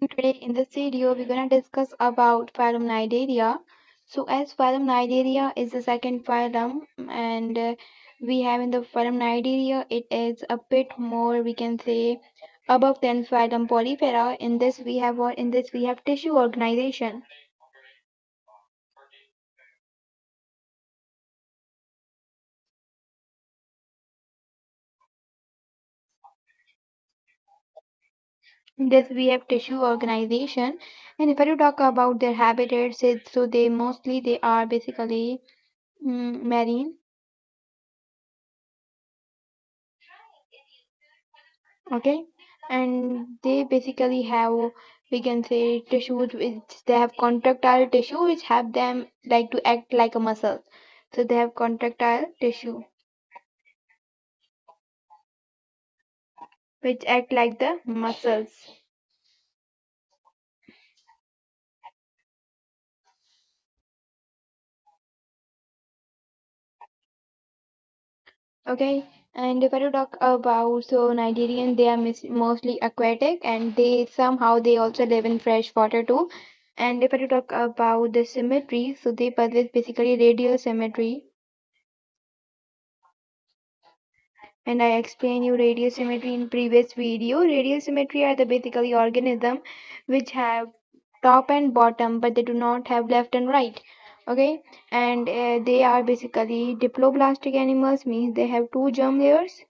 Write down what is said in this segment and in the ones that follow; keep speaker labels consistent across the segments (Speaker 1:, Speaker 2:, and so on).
Speaker 1: Today in this video, we're gonna discuss about phylum Cnidaria. So, as phylum Cnidaria is the second phylum, and we have in the phylum Cnidaria, it is a bit more, we can say, above than phylum Polyphera. In this we have tissue organization. In this we have tissue organization, and if I do talk about their habitats, so they are basically marine. Okay, and they basically have, we can say, tissues which they have contractile tissue which have them like to act like a muscle, so they have contractile tissue which act like the muscles. Okay, and if I do talk about, so Nigerian, they are mostly aquatic, and they also live in fresh water too. And if I do talk about the symmetry, so they possess basically radial symmetry, and I explained you radial symmetry in previous video. Radial symmetry are the basically organism which have top and bottom, but they do not have left and right. Okay, and they are basically diploblastic animals, means they have two germ layers,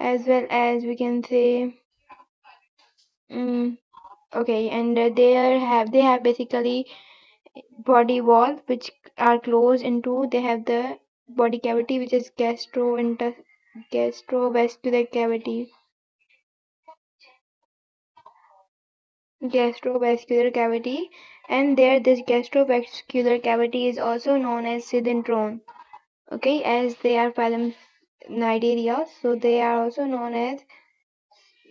Speaker 1: as well as we can say, um, okay, and they have basically body walls which are closed into. They have the body cavity which is gastrovascular cavity. Gastrovascular cavity, and there this gastrovascular cavity is also known as cylindrome. Okay, as they are phylum Cnidaria, so they are also known as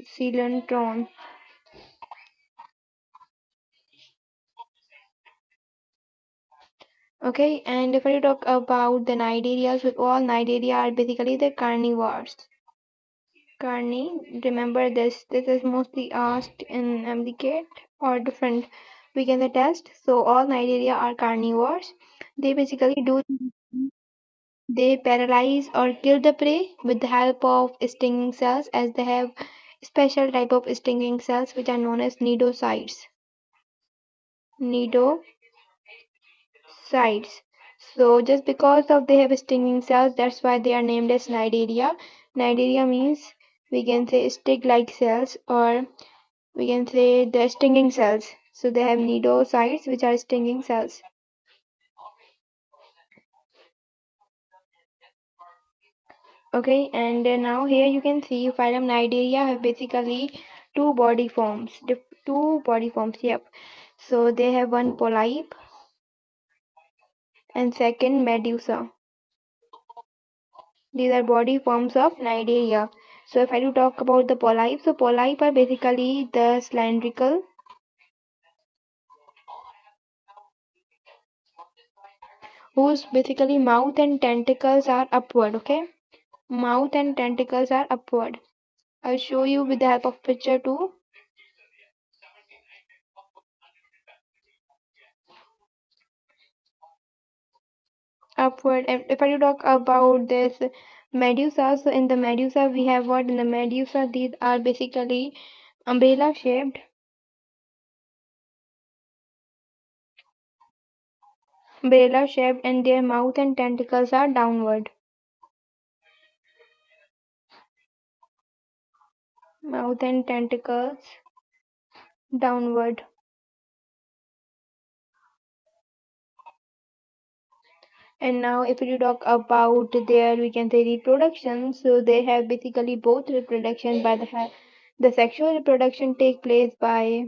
Speaker 1: cylindrome. Okay, and if I talk about the Cnidaria, so all Cnidaria are basically the carnivores. Remember this is mostly asked in MDCAT or different, we can say, test. So all Cnidaria are carnivores. They basically do They paralyze or kill the prey with the help of stinging cells, as they have special type of stinging cells which are known as cnidocytes. Cnidocytes. So just because of they have stinging cells, that's why they are named as Cnidaria. Cnidaria means, we can say, stick-like cells, or we can say the stinging cells. So they have cnidocytes which are stinging cells. Okay, and now here you can see phylum Cnidaria have basically two body forms. Two body forms, yep. So they have one polyp and second medusa. These are body forms of Cnidaria. So if I do talk about the polyp, so polyp are basically the cylindrical, whose basically mouth and tentacles are upward. Okay, mouth and tentacles are upward. I'll show you with the help of picture too. Upward. And if I talk about this medusa, so in the medusa we have what? In the medusa, these are basically umbrella shaped, and their mouth and tentacles are downward. Mouth and tentacles downward. And now if you talk about their, we can say, reproduction, so they have basically both reproduction by the sexual reproduction take place by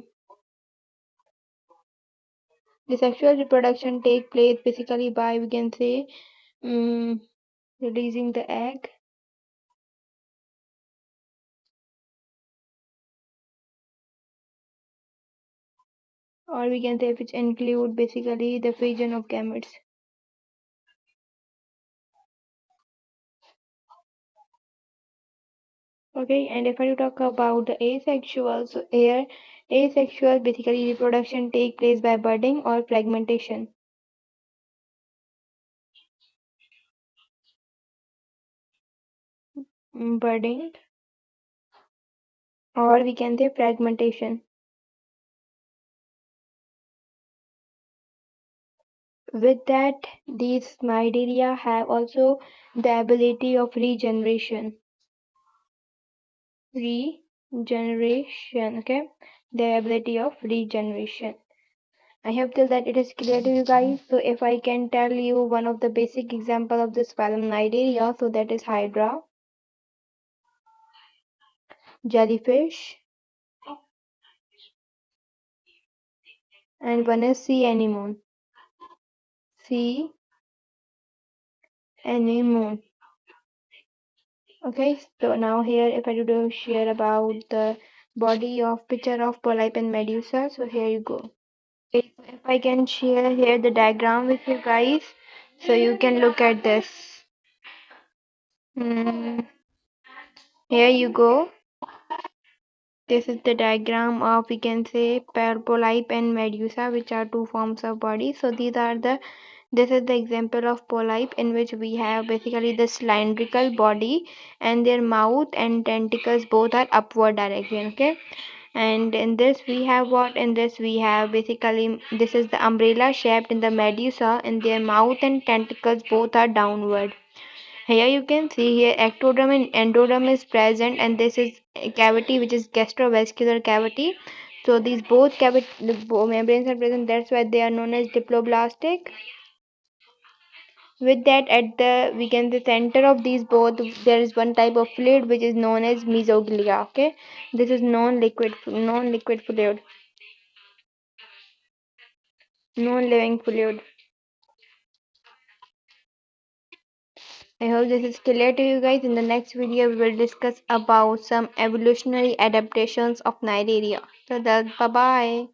Speaker 1: the sexual reproduction take place basically by, we can say, um, releasing the egg, or we can say which include basically the fission of gametes. Okay, and if I talk about the asexual, so here asexual basically reproduction take place by budding or fragmentation. Budding, or we can say fragmentation. With that, these Cnidaria have also the ability of regeneration. Regeneration, okay? The ability of regeneration. I hope till that it is clear to you guys. So if I can tell you one of the basic example of this phylum Cnidaria, so that is Hydra, jellyfish, and one is sea anemone. Sea anemone. Okay, so now here if I do to share about the body of picture of polyp and medusa, so here you go. Okay, so if I can share here the diagram with you guys, so you can look at this. Hmm, here you go. This is the diagram of we can say polyp and medusa, which are two forms of body. So this is the example of polyp in which we have basically the cylindrical body and their mouth and tentacles both are upward direction. Okay, and in this we have what? In this we have basically this is the umbrella shaped in the medusa and their mouth and tentacles both are downward. Here you can see here ectoderm and endoderm is present and this is a cavity which is gastrovascular cavity. So these both cavity membranes are present, that's why they are known as diploblastic. With that at the we can the center of these both there is one type of fluid which is known as mesoglia. Okay, this is non-liquid fluid, non-living fluid. I hope this is clear to you guys. In the next video, we will discuss about some evolutionary adaptations of Cnidaria. So that bye bye.